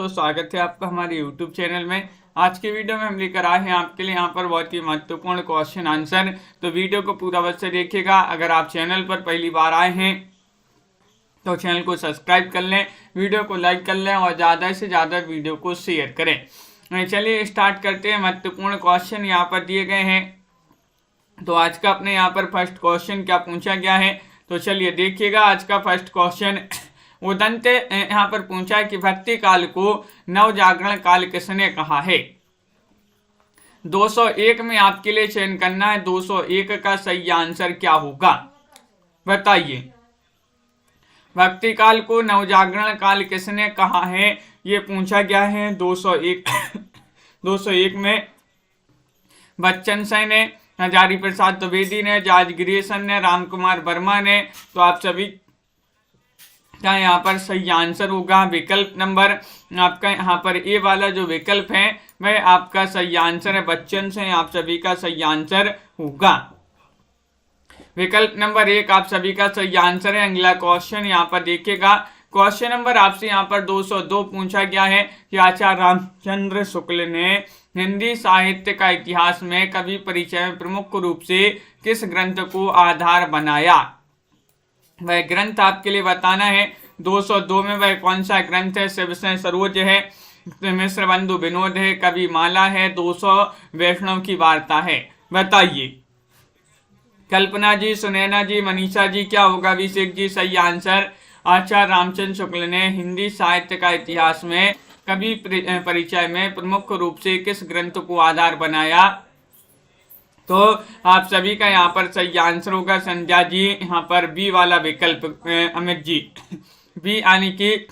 दोस्तों, स्वागत है आपका हमारे YouTube चैनल में। आज के वीडियो में हम लेकर आए हैं आपके लिए यहाँ पर बहुत ही महत्वपूर्ण क्वेश्चन आंसर। तो वीडियो को पूरा वक्त से देखिएगा। अगर आप चैनल पर पहली बार आए हैं तो चैनल को सब्सक्राइब कर लें, वीडियो को लाइक कर लें और ज़्यादा से ज़्यादा वीडियो को शेयर करें। चलिए स्टार्ट करते हैं। महत्वपूर्ण क्वेश्चन यहाँ पर दिए गए हैं। तो आज का अपने यहाँ पर फर्स्ट क्वेश्चन क्या पूछा गया है, तो चलिए देखिएगा। आज का फर्स्ट क्वेश्चन उदंत यहाँ पर पूछा है कि भक्ति काल को नव जागरण काल किसने कहा है। 201 में आपके लिए चयन करना है। 201 का सही आंसर क्या होगा बताइए। भक्ति काल को नव जागरण काल किसने कहा है, ये पूछा गया है 201 201 में बच्चन सिंह ने, हजारी प्रसाद द्विवेदी ने, जॉर्ज ग्रियर्सन ने, रामकुमार वर्मा ने। तो आप सभी का यहाँ पर सही आंसर होगा विकल्प नंबर आपका यहाँ पर ए वाला जो विकल्प है वह आपका सही आंसर है। बच्चन से आप सभी का सही आंसर होगा विकल्प नंबर 1 आप सभी का सही आंसर है। अगला क्वेश्चन यहाँ पर देखिएगा। क्वेश्चन नंबर आपसे यहाँ पर 202 पूछा गया है कि आचार्य रामचंद्र शुक्ल ने हिंदी साहित्य का इतिहास में कवि परिचय में प्रमुख रूप से किस ग्रंथ को आधार बनाया। वह ग्रंथ आपके लिए बताना है। 202 में वह कौन सा ग्रंथ है। शिव से सरोज है, मिश्र बंधु विनोद है, कवि माला है, 200 वैष्णव की वार्ता है। बताइए कल्पना जी, सुनैना जी, मनीषा जी, क्या होगा अभिषेक जी सही आंसर। आचार्य रामचंद्र शुक्ल ने हिंदी साहित्य का इतिहास में कवि परिचय में प्रमुख रूप से किस ग्रंथ को आधार बनाया। तो आप सभी का यहाँ पर सही आंसर होगा संध्या जी, यहाँ पर बी वाला विकल्प अमित जी, बी यानी कि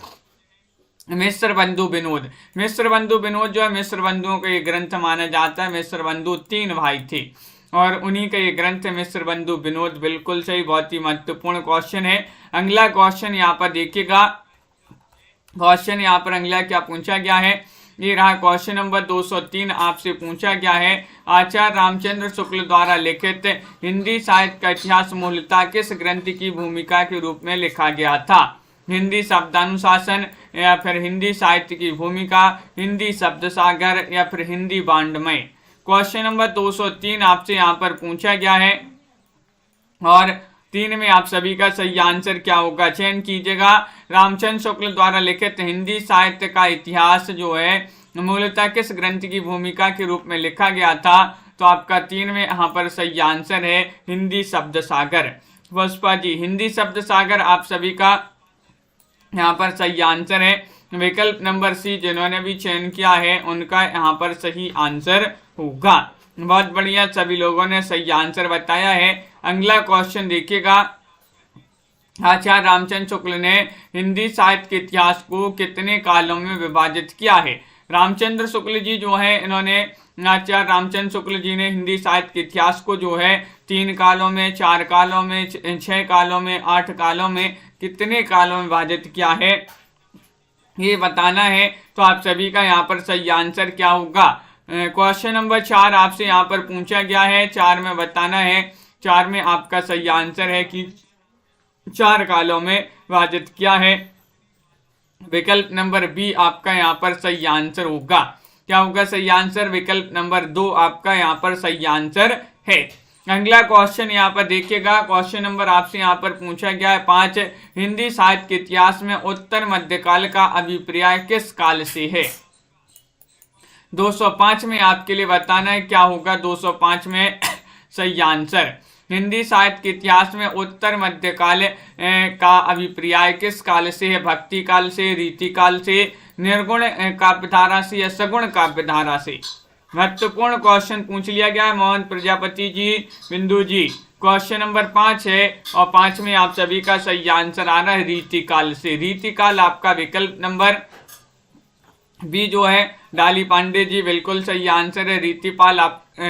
मिश्र बंधु विनोद। मिश्र बंधु विनोद जो है मिश्र बंधुओं का ये ग्रंथ माना जाता है। मिश्र बंधु 3 भाई थे और उन्हीं का ये ग्रंथ है मिश्र बंधु विनोद। बिल्कुल सही, बहुत ही महत्वपूर्ण क्वेश्चन है। अगला क्वेश्चन यहाँ पर देखिएगा। क्वेश्चन यहाँ पर अगला क्या पूछा गया है, ये रहा क्वेश्चन नंबर 203 आपसे पूछा गया है। आचार्य रामचंद्र शुक्ल द्वारा लिखित हिंदी साहित्य का इतिहास मूलतः किस ग्रंथ की भूमिका के रूप में लिखा गया था। हिंदी शब्दानुशासन या फिर हिंदी साहित्य की भूमिका, हिंदी शब्द सागर या फिर हिंदी बांडमय। क्वेश्चन नंबर 203 आपसे यहाँ पर पूछा गया है और 3 में आप सभी का सही आंसर क्या होगा चयन कीजिएगा। रामचंद्र शुक्ल द्वारा लिखित हिंदी साहित्य का इतिहास जो है मूलतः किस ग्रंथ की भूमिका के रूप में लिखा गया था। तो आपका 3 में यहाँ पर सही आंसर है हिंदी शब्द सागर। पुष्पा जी, हिंदी शब्द सागर आप सभी का यहाँ पर सही आंसर है। विकल्प नंबर सी जिन्होंने भी चयन किया है उनका यहाँ पर सही आंसर होगा। बहुत बढ़िया, सभी लोगों ने सही आंसर बताया है। अगला क्वेश्चन देखिएगा। आचार्य रामचंद्र शुक्ल ने हिंदी साहित्य के इतिहास को कितने कालों में विभाजित किया है। रामचंद्र शुक्ल जी जो है इन्होंने, आचार्य रामचंद्र शुक्ल जी ने हिंदी साहित्य के इतिहास को जो है 3 कालों में, 4 कालों में, 6 कालों में, 8 कालों में, कितने कालों में विभाजित किया है ये बताना है। तो आप सभी का यहाँ पर सही आंसर क्या होगा। क्वेश्चन नंबर 4 आपसे यहाँ पर पूछा गया है, 4 में बताना है। 4 में आपका सही आंसर है कि 4 कालों में विभाजित किया है। विकल्प नंबर बी आपका यहाँ पर सही आंसर होगा। क्या होगा सही आंसर। विकल्प नंबर 2 आपका यहाँ पर सही आंसर है। अगला क्वेश्चन यहाँ पर देखिएगा। क्वेश्चन नंबर आपसे यहाँ पर पूछा गया है 5, हिंदी साहित्य के इतिहास में उत्तर मध्यकाल का अभिप्राय किस काल से है। 205 में आपके लिए बताना है क्या होगा 205 में सही आंसर। हिंदी साहित्य के इतिहास में उत्तर मध्यकाल का अभिप्राय किस काल से है। भक्ति काल से, रीति काल से, निर्गुण काव्यधारा से या सगुण काव्यधारा से। महत्वपूर्ण क्वेश्चन पूछ लिया गया है। मोहन प्रजापति जी, बिंदु जी, क्वेश्चन नंबर 5 है और 5 में आप सभी का सही आंसर आ रहा है रीति काल से। रीति काल आपका विकल्प नंबर बी जो है डाली पांडे जी, बिल्कुल सही आंसर है।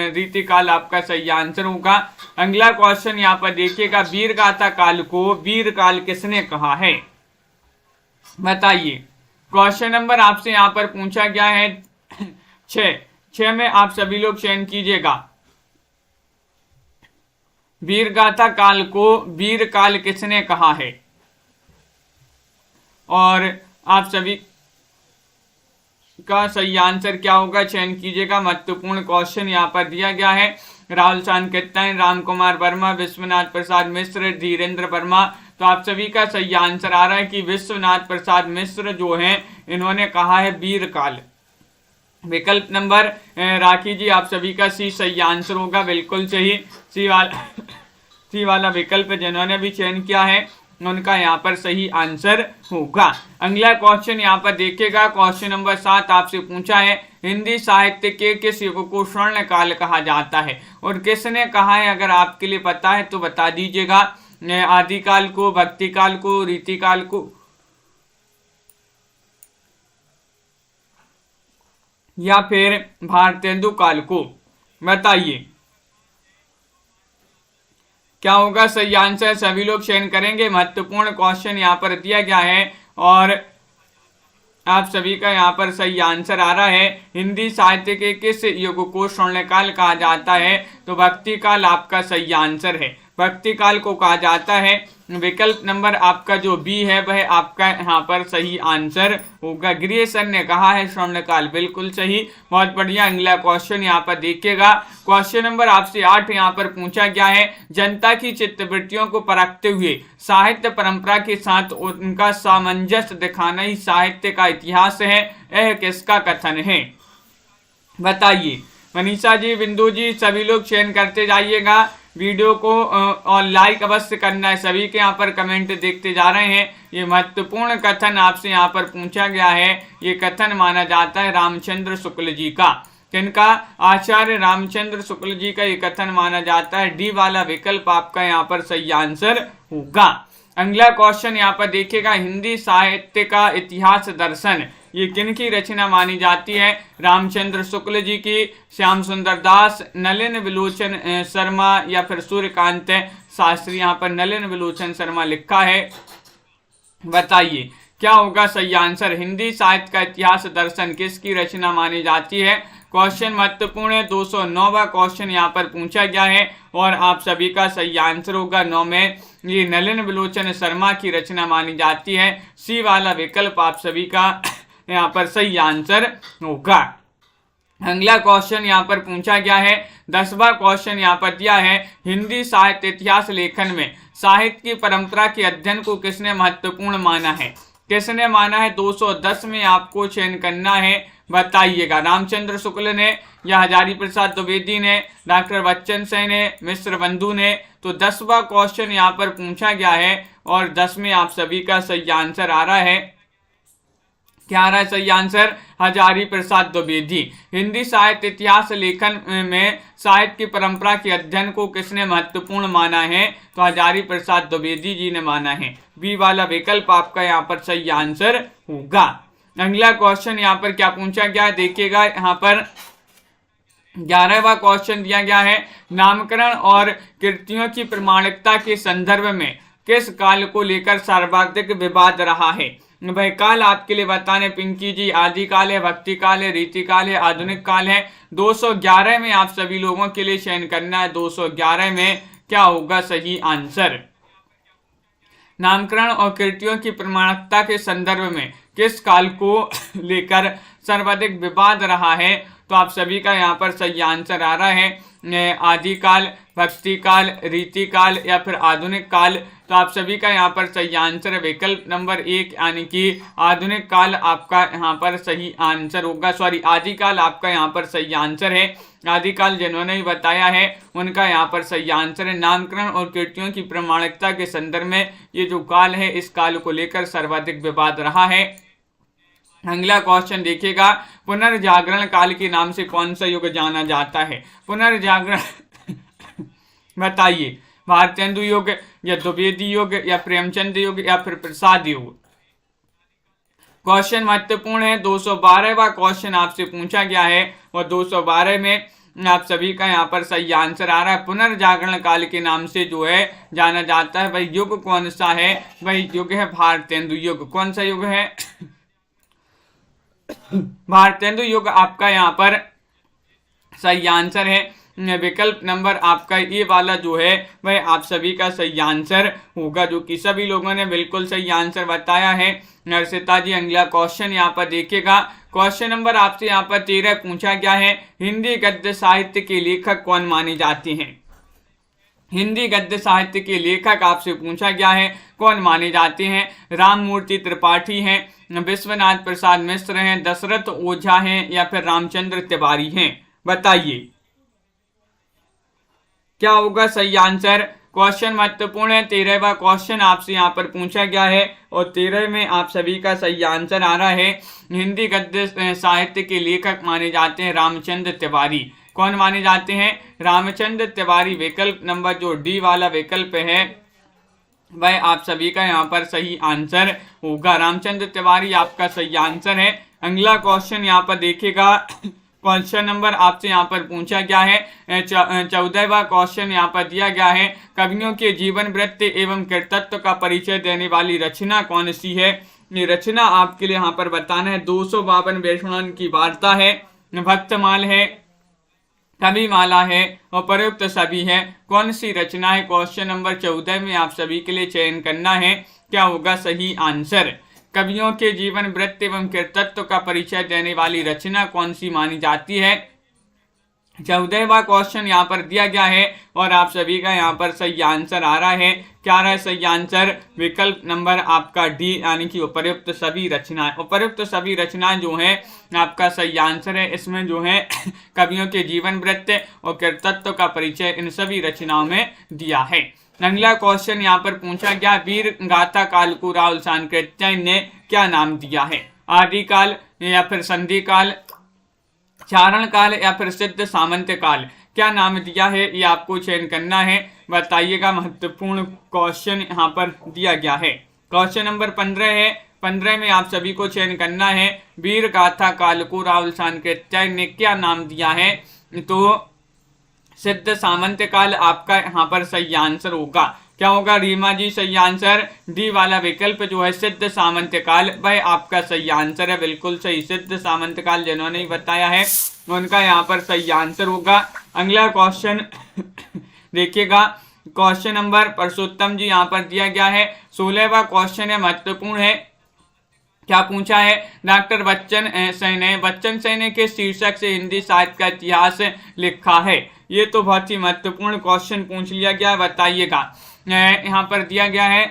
रीति काल आपका सही आंसर होगा। अगला क्वेश्चन यहाँ पर देखिएगा। वीरगाथा काल को वीर काल किसने कहा है बताइए। क्वेश्चन नंबर आपसे यहाँ पर पूछा गया है 6 में आप सभी लोग चयन कीजिएगा। वीरगाथा काल को वीर काल किसने कहा है और आप सभी का सही आंसर क्या होगा, चयन कीजिएगा। महत्वपूर्ण क्वेश्चन यहाँ पर दिया गया है। राहुल सांकेताइन, राम कुमार वर्मा, विश्वनाथ प्रसाद मिश्र, धीरेन्द्र वर्मा। तो आप सभी का सही आंसर आ रहा है कि विश्वनाथ प्रसाद मिश्र जो हैं इन्होंने कहा है वीर काल। विकल्प नंबर राखी जी आप सभी का सी सही आंसर होगा, बिल्कुल सही। सी वाला विकल्प जिन्होंने भी चयन किया है उनका यहाँ पर सही आंसर होगा। अगला क्वेश्चन यहाँ पर देखिएगा, क्वेश्चन नंबर 7 आपसे पूछा है हिंदी साहित्य के किस युग को स्वर्ण काल कहा जाता है, और किसने कहा है। अगर आपके लिए पता है तो बता दीजिएगा। आदिकाल को, भक्ति काल को, रीतिकाल को या फिर भारतेंदु काल को, बताइए क्या होगा सही आंसर। सभी लोग चयन करेंगे। महत्वपूर्ण क्वेश्चन यहाँ पर दिया गया है और आप सभी का यहाँ पर सही आंसर आ रहा है हिंदी साहित्य के किस युग को स्वर्णकाल कहा जाता है। तो भक्ति काल आपका सही आंसर है, भक्ति काल को कहा जाता है। विकल्प नंबर आपका जो बी है वह आपका यहाँ पर सही आंसर होगा। गृह सर ने कहा है स्वर्णकाल, बिल्कुल सही, बहुत बढ़िया। अगला क्वेश्चन यहाँ पर देखिएगा, क्वेश्चन नंबर आपसे 8 यहाँ पर पूछा गया है जनता की चित्तवृत्तियों को परखते हुए साहित्य परंपरा के साथ उनका सामंजस्य दिखाना ही साहित्य का इतिहास है, यह किसका कथन है, बताइए। मनीषा जी, बिंदु जी, सभी लोग चयन करते जाइएगा। वीडियो को और लाइक अवश्य करना है। सभी के यहाँ पर कमेंट देखते जा रहे हैं। ये महत्वपूर्ण कथन आपसे यहाँ पर पूछा गया है। ये कथन माना जाता है रामचंद्र शुक्ल जी का। किनका? आचार्य रामचंद्र शुक्ल जी का ये कथन माना जाता है। डी वाला विकल्प आपका यहाँ पर सही आंसर होगा। अगला क्वेश्चन यहाँ पर देखिएगा, हिंदी साहित्य का इतिहास दर्शन ये किनकी रचना मानी जाती है। रामचंद्र शुक्ल जी की, श्याम सुंदर दास, नलिन विलोचन शर्मा या फिर सूर्यकांत शास्त्री। यहाँ पर नलिन विलोचन शर्मा लिखा है, बताइए क्या होगा सही आंसर। हिंदी साहित्य का इतिहास दर्शन किसकी रचना मानी जाती है। क्वेश्चन महत्वपूर्ण है, 209वां क्वेश्चन यहाँ पर पूछा गया है और आप सभी का सही आंसर होगा 9 में ये नलिन विलोचन शर्मा की रचना मानी जाती है। सी वाला विकल्प आप सभी का यहाँ पर सही आंसर होगा। अगला क्वेश्चन यहाँ पर पूछा गया है, 10वां क्वेश्चन यहाँ पर दिया है हिंदी साहित्य इतिहास लेखन में साहित्य की परंपरा के अध्ययन को किसने महत्वपूर्ण माना है, किसने माना है। 210 में आपको चयन करना है, बताइएगा। रामचंद्र शुक्ल ने या हजारी प्रसाद द्विवेदी ने, डॉक्टर बच्चन सिंह ने, मिश्र बंधु ने। तो 10वां क्वेश्चन यहाँ पर पूछा गया है और 10 में आप सभी का सही आंसर आ रहा है। क्या आ रहा है सही आंसर? हजारी प्रसाद द्विवेदी। हिंदी साहित्य इतिहास लेखन में साहित्य की परंपरा के अध्ययन को किसने महत्वपूर्ण माना है। तो हजारी प्रसाद द्विवेदी जी ने माना है। बी वाला विकल्प आपका यहाँ पर सही आंसर होगा। अगला क्वेश्चन यहाँ पर क्या पूछा गया है देखिएगा। यहाँ पर 11वां क्वेश्चन दिया गया है, नामकरण और कृतियों की प्रमाणिकता के संदर्भ में किस काल को लेकर सर्वाधिक विवाद रहा है। वह काल आपके लिए बताने पिंकी जी, आदि काल है, भक्ति काल है, रीति काल है, आधुनिक काल है। 211 में आप सभी लोगों के लिए चयन करना है। 211 में क्या होगा सही आंसर। नामकरण और कृतियों की प्रमाणिकता के संदर्भ में किस काल को लेकर सर्वाधिक विवाद रहा है। तो आप सभी का यहाँ पर सही आंसर आ रहा है आदिकाल, भक्ति काल, रीति काल या फिर आधुनिक काल। तो आप सभी का यहाँ पर सही आंसर है विकल्प नंबर 1 यानी कि आधुनिक काल आपका यहाँ पर सही आंसर होगा। सॉरी, आदिकाल आपका यहाँ पर सही आंसर है। आदिकाल जिन्होंने भी बताया है उनका यहाँ पर सही आंसर है। नामकरण और कृतियों की प्रमाणिकता के संदर्भ में ये जो काल है इस काल को लेकर सर्वाधिक विवाद रहा है। अगला क्वेश्चन देखिएगा, पुनर्जागरण काल के नाम से कौन सा युग जाना जाता है। पुनर्जागरण बताइए, भारतेंदु युग या द्विवेदी युग या प्रेमचंद युग या फिर प्रसाद युग। क्वेश्चन महत्वपूर्ण है। 212वां क्वेश्चन आपसे पूछा गया है और 212 में आप सभी का यहाँ पर सही आंसर आ रहा है। पुनर्जागरण काल के नाम से जो है जाना जाता है। वही युग कौन सा है? वही युग है भारतेंदु युग। कौन सा युग है? भारतेंदु युग आपका यहाँ पर सही आंसर है। विकल्प नंबर आपका ये वाला जो है वह आप सभी का सही आंसर होगा, जो कि सभी लोगों ने बिल्कुल सही आंसर बताया है। नरसिता जी, अगला क्वेश्चन यहाँ पर देखिएगा। क्वेश्चन नंबर आपसे यहाँ पर 13 पूछा गया है, हिंदी गद्य साहित्य के लेखक कौन माने जाते हैं। हिंदी गद्य साहित्य के लेखक आपसे पूछा गया है, कौन माने जाते हैं। राममूर्ति त्रिपाठी हैं, विश्वनाथ प्रसाद मिश्र हैं, दशरथ ओझा हैं या फिर रामचंद्र तिवारी हैं। बताइए क्या होगा सही आंसर। क्वेश्चन महत्वपूर्ण है, 13वां क्वेश्चन आपसे यहाँ पर पूछा गया है और 13 में आप सभी का सही आंसर आ रहा है। हिंदी गद्य साहित्य के लेखक माने जाते हैं रामचंद्र तिवारी। कौन माने जाते हैं, रामचंद्र तिवारी। विकल्प नंबर जो डी वाला विकल्प है वह आप सभी का यहाँ पर सही आंसर होगा। रामचंद्र तिवारी आपका सही आंसर है। अगला क्वेश्चन यहाँ पर देखिएगा, क्वेश्चन नंबर आपसे यहाँ पर पूछा गया है, 14वां क्वेश्चन यहाँ पर दिया गया है, कवियों के जीवन वृत्त एवं कृतित्व का परिचय देने वाली रचना कौन सी है। ये रचना आपके लिए यहाँ पर बताना है। 252 वैष्णव की वार्ता है, भक्तमाल है, कविमाला है और प्रयुक्त सभी है। कौन सी रचना है, क्वेश्चन नंबर 14 में आप सभी के लिए चयन करना है। क्या होगा सही आंसर। कवियों के जीवन वृत्त एवं कृतित्व का परिचय देने वाली रचना कौन सी मानी जाती है। 14वां क्वेश्चन यहाँ पर दिया गया है और आप सभी का यहाँ पर सही आंसर आ रहा है। क्या रहा है सही आंसर, विकल्प नंबर आपका डी यानी कि उपर्युक्त सभी रचनाएं। उपर्युक्त सभी रचनाएं जो है आपका सही आंसर है। इसमें जो है कवियों के जीवन वृत्त और कृतित्व का परिचय इन सभी रचनाओं में दिया है। अगला क्वेश्चन यहाँ पर पूछा गया, वीर गाथा काल को राहुल सांकृत्यायन ने क्या नाम दिया है। आदिकाल या फिर संधि काल, चारण काल या फिर सिद्ध सामंत काल, क्या नाम दिया है ये आपको चयन करना है। बताइएगा, महत्वपूर्ण क्वेश्चन यहाँ पर दिया गया है। क्वेश्चन नंबर 15 है, 15 में आप सभी को चयन करना है, वीर गाथा काल को राहुल सांकृत्यायन ने क्या नाम दिया है। तो सिद्ध सामंत काल आपका यहाँ पर सही आंसर होगा। क्या होगा रीमा जी सही आंसर। डी वाला विकल्प जो है सिद्ध सामंत काल वह आपका सही आंसर है। बिल्कुल सही, सिद्ध सामंत काल जिन्होंने बताया है उनका यहाँ पर सही आंसर होगा। अगला क्वेश्चन देखिएगा, क्वेश्चन नंबर परसोत्तम जी यहाँ पर दिया गया है। 16वां क्वेश्चन है, महत्वपूर्ण है। क्या पूछा है, डॉक्टर बच्चन सेन ने किस शीर्षक से हिंदी साहित्य का इतिहास लिखा है। ये तो बहुत ही महत्वपूर्ण क्वेश्चन पूछ लिया गया। बताइएगा, यहाँ पर दिया गया है,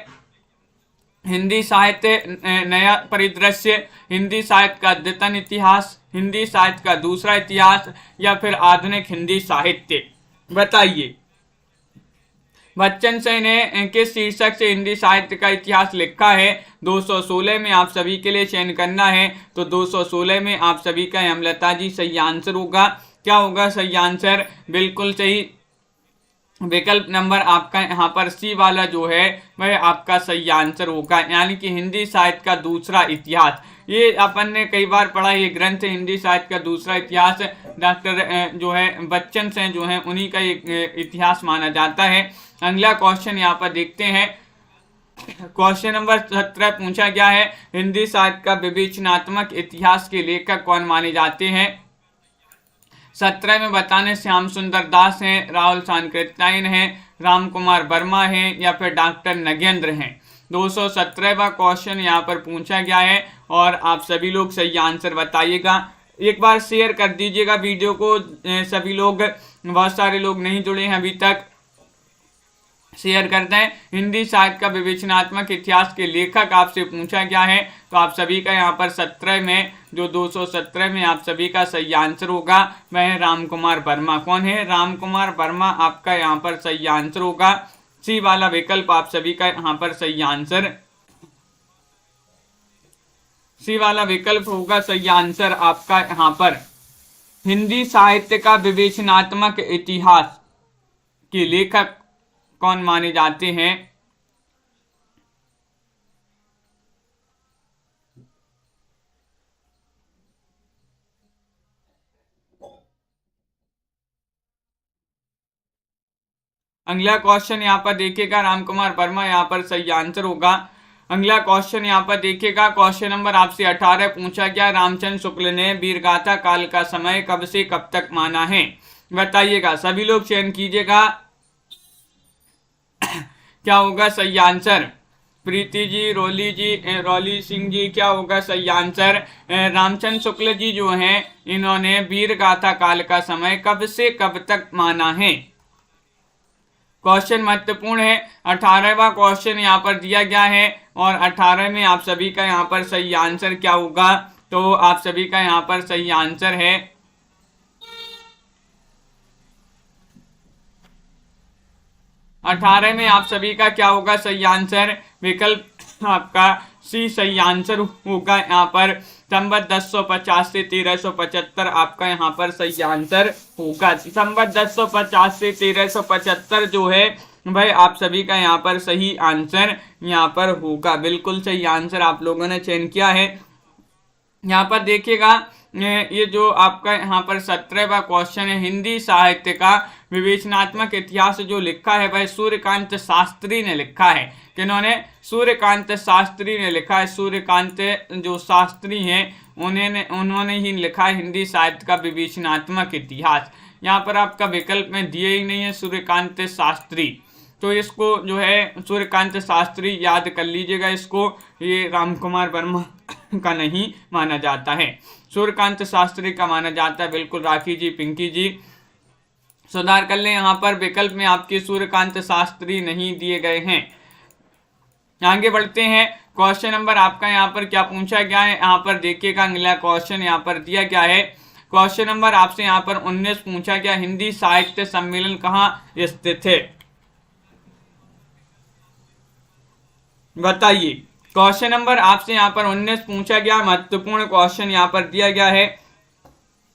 हिंदी साहित्य नया परिदृश्य, हिंदी साहित्य का अद्यतन इतिहास, हिंदी साहित्य का दूसरा इतिहास या फिर आधुनिक हिंदी साहित्य। बताइए बच्चन सेन ने किस शीर्षक से हिंदी साहित्य का इतिहास लिखा है। 216 में आप सभी के लिए चयन करना है। तो 216 में आप सभी का हेमलता जी सही आंसर होगा। क्या होगा सही आंसर, बिल्कुल सही, विकल्प नंबर आपका यहाँ पर सी वाला जो है वह आपका सही आंसर होगा, यानी कि हिंदी साहित्य का दूसरा इतिहास। ये अपन ने कई बार पढ़ा, ये ग्रंथ हिंदी साहित्य का दूसरा इतिहास डॉक्टर जो है बच्चन से जो है उन्हीं का इतिहास माना जाता है। अगला क्वेश्चन यहाँ पर देखते हैं, क्वेश्चन नंबर 17 पूछा गया है, हिंदी साहित्य का विवेचनात्मक इतिहास के लेखक कौन माने जाते हैं। 17 में बताने श्याम सुंदर दास हैं, राहुल सांकृत्यायन हैं, राम कुमार वर्मा हैं या फिर डॉक्टर नगेंद्र हैं। 217वां क्वेश्चन यहाँ पर पूछा गया है और आप सभी लोग सही आंसर बताइएगा। एक बार शेयर कर दीजिएगा वीडियो को, सभी लोग, बहुत सारे लोग नहीं जुड़े हैं अभी तक, शेयर करते हैं। हिंदी साहित्य का विवेचनात्मक इतिहास के लेखक आपसे पूछा गया है, तो आप सभी का यहाँ पर 17 में जो 217 में आप सभी का सही आंसर होगा वह है राम कुमार वर्मा। कौन है, राम कुमार वर्मा आपका यहाँ पर सही आंसर होगा। सी वाला विकल्प आप सभी का यहाँ पर सही आंसर, सी वाला विकल्प होगा सही आंसर आपका यहाँ पर। हिंदी साहित्य का विवेचनात्मक इतिहास के लेखक कौन माने जाते हैं। अगला क्वेश्चन यहाँ पर देखिएगा, राम कुमार वर्मा यहाँ पर सही आंसर होगा। अगला क्वेश्चन यहाँ पर देखिएगा, क्वेश्चन नंबर आपसे 18 पूछा गया, रामचंद्र शुक्ल ने वीरगाथा काल का समय कब से कब तक माना है। बताइएगा, सभी लोग चयन कीजिएगा। क्या होगा सही आंसर। प्रीति जी, रौली सिंह जी, क्या होगा सही आंसर। रामचंद्र शुक्ल जी जो हैं इन्होंने वीर गाथा काल का समय कब से कब तक माना है। क्वेश्चन महत्वपूर्ण है। 18वां क्वेश्चन यहाँ पर दिया गया है और 18 में आप सभी का यहाँ पर सही आंसर क्या होगा, तो आप सभी का यहाँ पर सही आंसर है 18 में आप सभी का क्या होगा सही आंसर, विकल्प आपका सी सही आंसर होगा। यहाँ पर संवत 1050 से 1375 आपका यहाँ पर सही आंसर होगा। संवत 1050 से 1375 जो है भाई आप सभी का यहाँ पर सही आंसर यहाँ पर होगा। बिल्कुल सही आंसर आप लोगों ने चयन किया है। यहाँ पर देखिएगा ये जो आपका यहाँ पर 17वां क्वेश्चन है, हिंदी साहित्य का विवेचनात्मक इतिहास जो लिखा है भाई सूर्यकांत शास्त्री ने लिखा है। किन्होंने, सूर्यकांत शास्त्री ने लिखा है। सूर्यकांत जो शास्त्री हैं उन्होंने ही लिखा है हिंदी साहित्य का विवेचनात्मक इतिहास। यहाँ पर आपका विकल्प में दिए ही नहीं है सूर्यकांत शास्त्री, तो इसको जो है सूर्यकांत शास्त्री याद कर लीजिएगा। इसको ये रामकुमार वर्मा का नहीं माना जाता है, सूर्यकांत शास्त्री का माना जाता है। बिल्कुल राखी जी, पिंकी जी सुधार कर लें। यहाँ पर विकल्प में आपके सूर्यकांत शास्त्री नहीं दिए गए हैं। आगे बढ़ते हैं। क्वेश्चन नंबर आपका यहाँ पर क्या पूछा गया है, यहाँ पर देखिएगा अगला क्वेश्चन यहाँ पर दिया गया है। क्वेश्चन नंबर आपसे यहाँ पर 19 पूछा गया, हिंदी साहित्य सम्मेलन कहाँ स्थित है, बताइए। क्वेश्चन नंबर आपसे यहाँ पर 19 पूछा गया, महत्वपूर्ण क्वेश्चन यहाँ पर दिया गया है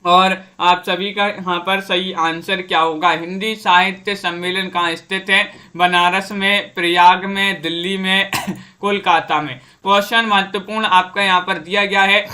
और आप सभी का यहाँ पर सही आंसर क्या होगा। हिंदी साहित्य सम्मेलन कहाँ स्थित है, बनारस में, प्रयाग में, दिल्ली में, कोलकाता में। क्वेश्चन महत्वपूर्ण आपका यहाँ पर दिया गया है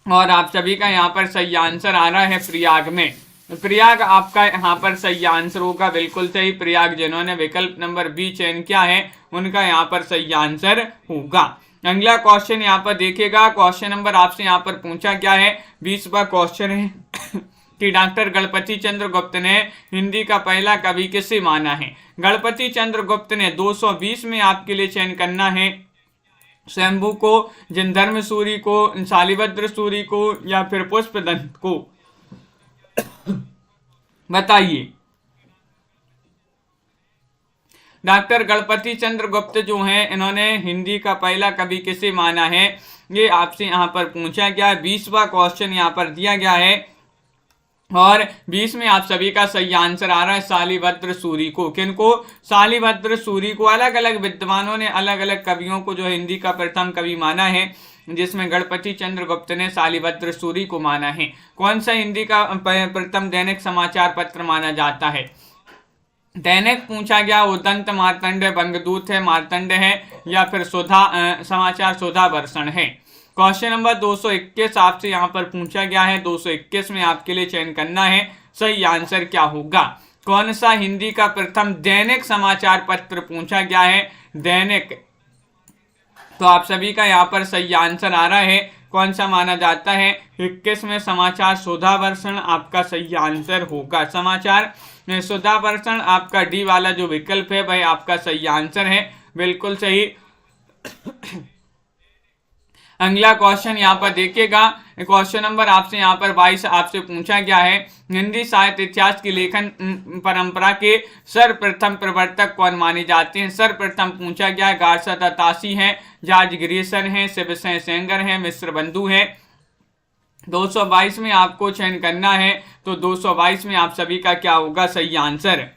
और आप सभी का यहाँ पर सही आंसर आ रहा है प्रयाग में। प्रयाग आपका यहाँ पर सही आंसर होगा। बिल्कुल सही, प्रयाग जिन्होंने विकल्प नंबर बी चयन किया है उनका यहाँ पर सही आंसर होगा। अगला क्वेश्चन यहाँ पर देखिएगा। क्वेश्चन नंबर आपसे यहाँ पर पूछा गया है, 20वां क्वेश्चन है कि डॉक्टर गणपति चंद्र गुप्त ने हिंदी का पहला कवि किसे माना है। गणपति चंद्र गुप्त ने 220 में आपके लिए चयन करना है शंभू को, जिनधर्म सूरी को, शालिभद्र सूरी को या फिर पुष्पदंत को, बताइए। डॉक्टर गणपति चंद्र गुप्त जो हैं इन्होंने हिंदी का पहला कवि किसे माना है, ये आपसे यहाँ पर पूछा गया है। 20वां क्वेश्चन यहाँ पर दिया गया है और 20 में आप सभी का सही आंसर आ रहा है शालिभद्र सूरी को। किनको, शालिभद्र सूरी को। अलग अलग विद्वानों ने अलग अलग कवियों को जो हिंदी का प्रथम कवि माना है, जिसमें गणपति चंद्र गुप्त ने शालिभद्र सूरी को माना है। कौन सा हिंदी का प्रथम दैनिक समाचार पत्र माना जाता है। दैनिक पूछा गया, उदंत, मार्तंड, बंगदूत है, मार्तंड है या फिर सुधा समाचार सुधा वर्षण है। क्वेश्चन नंबर 221 आपसे यहाँ पर पूछा गया है। 221 में आपके लिए चयन करना है सही आंसर क्या होगा। कौन सा हिंदी का प्रथम दैनिक समाचार पत्र पूछा गया है, दैनिक, तो आप सभी का यहाँ पर सही आंसर आ रहा है। कौन सा माना जाता है, 21 में समाचार सुधा वर्षण आपका सही आंसर होगा। समाचार सुधा वर्षण आपका डी वाला जो विकल्प है भाई आपका सही आंसर है। बिल्कुल सही। अगला क्वेश्चन यहाँ पर देखिएगा। क्वेश्चन नंबर आपसे यहाँ पर 22 आपसे पूछा गया है, हिंदी साहित्य इतिहास की लेखन परंपरा के सर्वप्रथम प्रवर्तक कौन माने जाते हैं। सर्वप्रथम पूछा गया है, गारसा दत्तासी है, जॉर्ज ग्रियर्सन है, शिवसेन सेंगर है, मिश्र बंधु है। 222 में आपको चयन करना है, तो 222 में आप सभी का क्या होगा सही आंसर,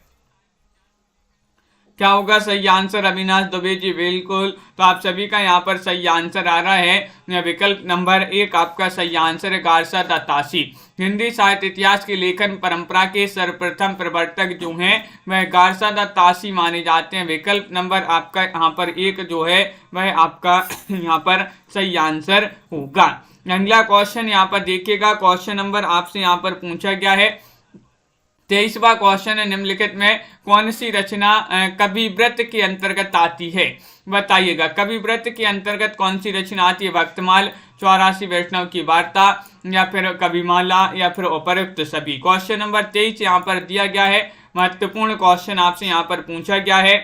क्या होगा सही आंसर अविनाश दुबे जी। बिल्कुल, तो आप सभी का यहाँ पर सही आंसर आ रहा है विकल्प नंबर 1 आपका सही आंसर है गारसा दत्तासी। हिंदी साहित्य इतिहास की लेखन परंपरा के सर्वप्रथम प्रवर्तक जो हैं वह गारसा दत्तासी माने जाते हैं। विकल्प नंबर आपका यहाँ पर 1 जो है वह आपका यहाँ पर सही आंसर होगा। अगला क्वेश्चन यहाँ पर देखिएगा। क्वेश्चन नंबर आपसे यहाँ पर पूछा गया है 23वां क्वेश्चन है, निम्नलिखित में कौन सी रचना कविव्रत के अंतर्गत आती है, बताइएगा। कविव्रत के अंतर्गत कौन सी रचना आती है, भक्तमाल, 84 वैष्णव की वार्ता या फिर कविमाला या फिर उपरोक्त सभी। क्वेश्चन नंबर 23 यहाँ पर दिया गया है। महत्वपूर्ण क्वेश्चन आपसे यहाँ पर पूछा गया है।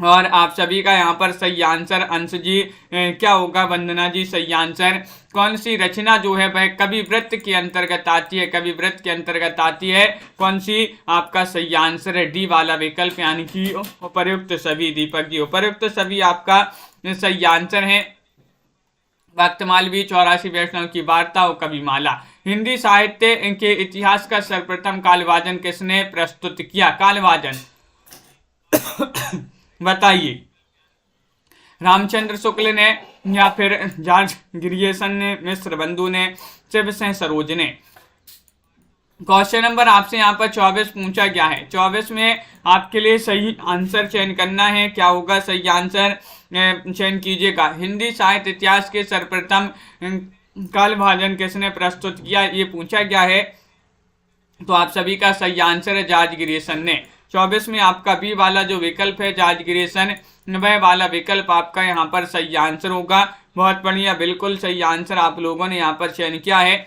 और आप सभी का यहाँ पर सही आंसर अंश जी क्या होगा, वंदना जी सही आंसर। कौन सी रचना जो है वह कवि वृत्त के अंतर्गत आती है, कवि वृत्त के अंतर्गत आती है, कौन सी, आपका सही आंसर है डी वाला विकल्प यानी कि उपर्युक्त सभी। दीपक जी उपर्युक्त सभी आपका सही आंसर है। भक्तमालवी 84 वैष्णव की वार्ता और कविमाला। हिंदी साहित्य के इतिहास का सर्वप्रथम कालवाचन किसने प्रस्तुत किया, कालवाचन बताइए, रामचंद्र शुक्ल ने या फिर जॉर्ज ग्रियर्सन ने, मिश्र बंधु ने, शिवसेन सरोज ने। क्वेश्चन नंबर आपसे यहाँ पर 24 पूछा गया है। 24 में आपके लिए सही आंसर चयन करना है। क्या होगा सही आंसर, चयन कीजिएगा। हिंदी साहित्य इतिहास के सर्वप्रथम कालभाजन किसने प्रस्तुत किया, ये पूछा गया है। तो आप सभी का सही आंसर है जॉर्ज ग्रियर्सन ने। 24 में आपका बी वाला जो विकल्प है जॉर्ज ग्रियर्सन, वह वाला विकल्प आपका यहाँ पर सही आंसर होगा। बहुत बढ़िया, बिल्कुल सही आंसर आप लोगों ने यहाँ पर चयन किया है।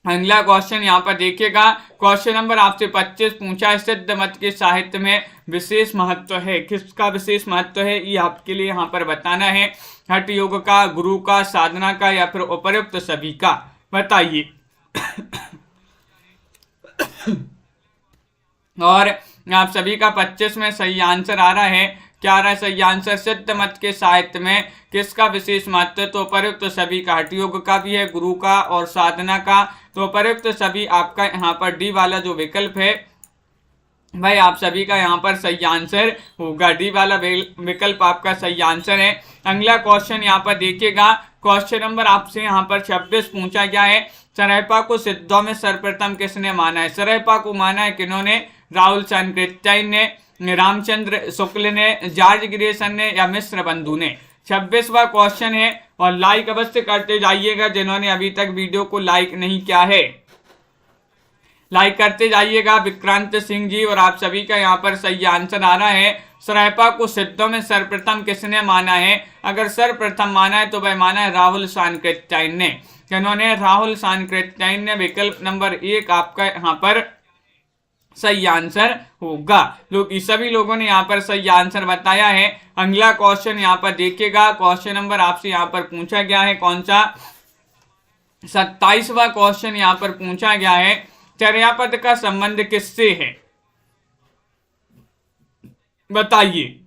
अगला क्वेश्चन यहाँ पर देखिएगा। क्वेश्चन नंबर आपसे 25 पूछा है, सिद्ध मत के साहित्य में विशेष महत्व है, किसका विशेष महत्व है, ये आपके लिए यहाँ पर बताना है। हठ योग का, गुरु का, साधना का या फिर उपर्युक्त सभी का, बताइए। और आप सभी का 25 में सही आंसर आ रहा है। क्या आ रहा है सही आंसर, सिद्ध मत के साहित्य में किसका विशेष महत्व, तो उपर्युक्त सभी का। हठ योग का भी है, गुरु का और साधना का, तो उपर्युक्त सभी आपका यहाँ पर डी वाला जो विकल्प है भाई आप सभी का यहाँ पर सही आंसर होगा। डी वाला विकल्प आपका सही आंसर है। अगला क्वेश्चन यहाँ पर देखिएगा। क्वेश्चन नंबर आपसे यहाँ पर 26 पूछा गया है, सरैपा को सिद्धों में सर्वप्रथम किसने माना है। सरैपा को माना है किन्होंने, राहुल सांकृत्यायन ने, रामचंद्र शुक्ल ने, जॉर्ज ग्रियर्सन ने या मिश्र बंधु ने। 26वां क्वेश्चन है और लाइक अवश्य करते जाइएगा जिन्होंने अभी तक वीडियो को लाइक नहीं किया है, लाइक करते जाइएगा। विक्रांत सिंह जी और आप सभी का यहाँ पर सही आंसर आ रहा है। सरैपा को सिद्धों में सर्वप्रथम किसने माना है, अगर सर्वप्रथम माना है तो वह माना है राहुल सांकृत्यायन ने। जिन्होंने राहुल सांकृत्यायन ने, विकल्प नंबर 1 आपका यहाँ पर सही आंसर होगा। लोग सभी लोगों ने यहाँ पर सही आंसर बताया है। अगला क्वेश्चन यहाँ पर देखिएगा। क्वेश्चन नंबर आपसे यहाँ पर पूछा गया है कौन सा, 27वां क्वेश्चन यहाँ पर पूछा गया है, चर्यापद का संबंध किससे है, बताइए।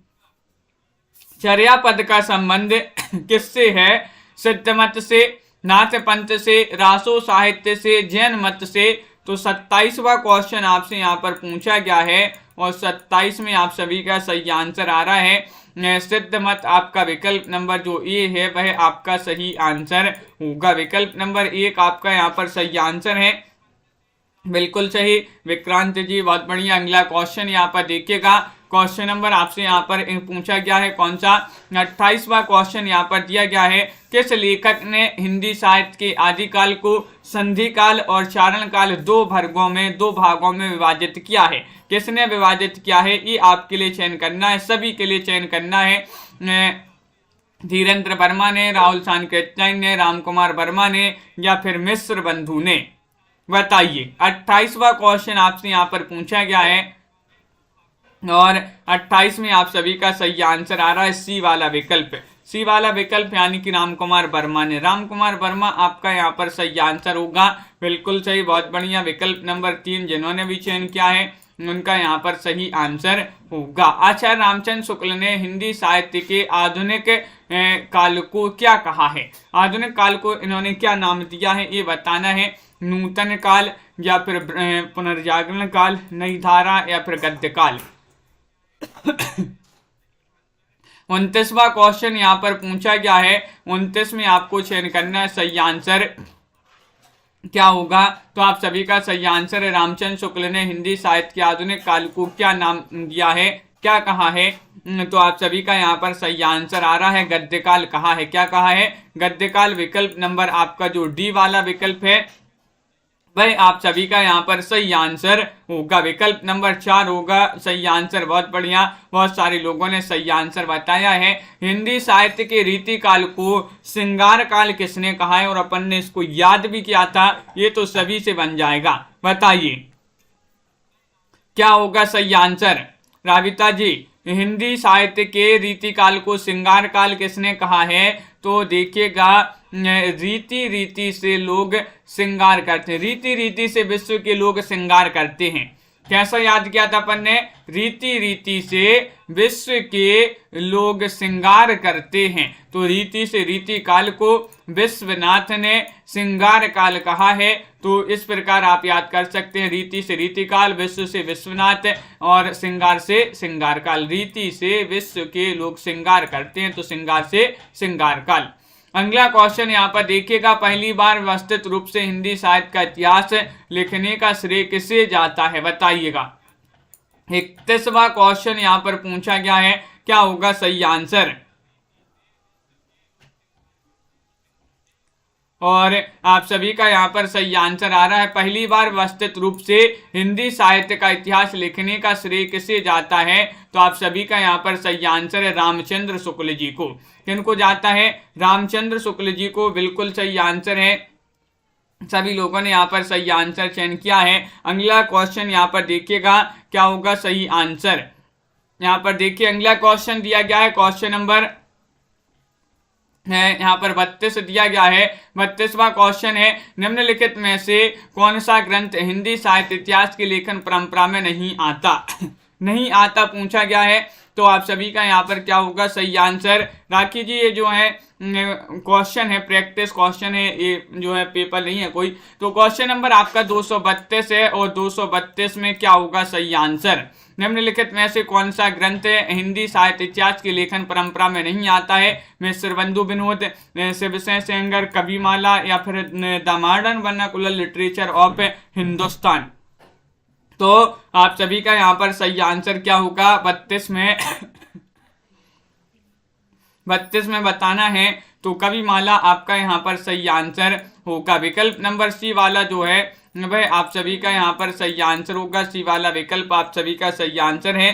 चर्यापद का संबंध किससे है, सिद्ध मत से, नाथ पंथ से, रासो साहित्य से, जैन मत से। तो 27वां क्वेश्चन आपसे यहाँ पर पूछा गया है और 27 में आप सभी का सही आंसर आ रहा है सिद्ध मत। आपका विकल्प नंबर जो ए है वह आपका सही आंसर होगा। विकल्प नंबर 1 आपका यहाँ पर सही आंसर है, बिल्कुल सही विक्रांत जी, बहुत बढ़िया। अगला क्वेश्चन यहाँ पर देखिएगा। क्वेश्चन नंबर आपसे यहाँ पर पूछा गया है कौन सा, 28वां क्वेश्चन यहाँ पर दिया गया है, किस लेखक ने हिंदी साहित्य के आदिकाल को संधि काल और चारण काल दो भागों में विभाजित किया है। किसने विभाजित किया है, ये आपके लिए चयन करना है, सभी के लिए चयन करना है। धीरेन्द्र वर्मा ने, राहुल सांकृत्यायन ने, राम कुमार वर्मा ने या फिर मिश्र बंधु ने, बताइए। 28वां क्वेश्चन आपसे यहाँ पर पूछा गया है और 28 में आप सभी का सही आंसर आ रहा है सी वाला विकल्प। सी वाला विकल्प यानी कि राम कुमार वर्मा ने। राम कुमार वर्मा आपका यहाँ पर सही आंसर होगा, बिल्कुल सही, बहुत बढ़िया। विकल्प नंबर 3 जिन्होंने भी चयन किया है उनका यहाँ पर सही आंसर होगा। आचार्य रामचंद्र शुक्ल ने हिंदी साहित्य के आधुनिक काल को क्या कहा है, आधुनिक काल को इन्होंने क्या नाम दिया है, ये बताना है। नूतन काल या फिर पुनर्जागरण काल, नई धारा या फिर गद्य काल। 29वां क्वेश्चन यहाँ पर पूछा गया है। 29 में आपको चयन करना है सही आंसर क्या होगा। तो आप सभी का सही आंसर है रामचंद्र शुक्ल ने हिंदी साहित्य के आधुनिक काल को क्या नाम दिया है, क्या कहा है। तो आप सभी का यहाँ पर सही आंसर आ रहा है गद्यकाल कहा है। क्या कहा है, गद्यकाल। विकल्प नंबर आपका जो डी वाला विकल्प है भाई आप सभी का यहाँ पर सही आंसर होगा। विकल्प नंबर 4 होगा सही आंसर, बहुत बढ़िया। बहुत सारे लोगों ने सही आंसर बताया है। हिंदी साहित्य के रीति काल को श्रृंगार काल किसने कहा है और अपन ने इसको याद भी किया था, ये तो सभी से बन जाएगा, बताइए क्या होगा सही आंसर। राविता जी हिंदी साहित्य के रीति काल को श्रृंगार काल किसने कहा है? तो देखिएगा, रीति रीति से लोग श्रृंगार करते हैं, रीति रीति से विश्व के लोग श्रृंगार करते हैं। कैसा याद किया था अपन ने? रीति रीति से विश्व के लोग श्रृंगार करते हैं। तो रीति से रीति काल को विश्वनाथ ने श्रृंगार काल कहा है। तो इस प्रकार आप याद कर सकते हैं, रीति से रीति काल, विश्व से विश्वनाथ और श्रृंगार से श्रृंगार काल। रीति से विश्व के लोग श्रृंगार करते हैं, तो श्रृंगार से श्रृंगार काल। अगला क्वेश्चन यहाँ पर देखिएगा, पहली बार व्यवस्थित रूप से हिंदी साहित्य का इतिहास लिखने का श्रेय किसे जाता है? बताइएगा। 31वां क्वेश्चन यहाँ पर पूछा गया है, क्या होगा सही आंसर? और आप सभी का यहाँ पर सही आंसर आ रहा है, पहली बार व्यवस्थित रूप से हिंदी साहित्य का इतिहास लिखने का श्रेय किसे जाता है? तो आप सभी का यहाँ पर सही आंसर है रामचंद्र शुक्ल जी को। किनको जाता है? रामचंद्र शुक्ल जी को, बिल्कुल सही आंसर है। सभी लोगों ने यहाँ पर सही आंसर चयन किया है। अगला क्वेश्चन यहाँ पर देखिएगा, क्या होगा सही आंसर? यहाँ पर देखिए, अगला क्वेश्चन दिया गया है, क्वेश्चन नंबर है यहाँ पर 32 दिया गया है। 32वां क्वेश्चन है, निम्नलिखित में से कौन सा ग्रंथ हिंदी साहित्य इतिहास की लेखन परंपरा में नहीं आता? नहीं आता पूछा गया है। तो आप सभी का यहाँ पर क्या होगा सही आंसर? राखी जी, ये जो है क्वेश्चन है, प्रैक्टिस क्वेश्चन है, ये जो है पेपर नहीं है कोई। तो क्वेश्चन नंबर आपका 232 है, और 232 में क्या होगा सही आंसर? निम्नलिखित में से कौन सा ग्रंथ हिंदी साहित्य इतिहास की लेखन परंपरा में नहीं आता है? मिस्र बंधु विनोद, शिवसेन सेंगर, कविमाला, या फिर the modern vernacular literature of Hindustan. तो आप सभी का यहाँ पर सही आंसर क्या होगा? 32 में बताना है। तो कविमाला आपका यहाँ पर सही आंसर होगा। विकल्प नंबर सी वाला जो है वह आप सभी का यहाँ पर सही आंसर होगा। सी वाला विकल्प आप सभी का सही आंसर है।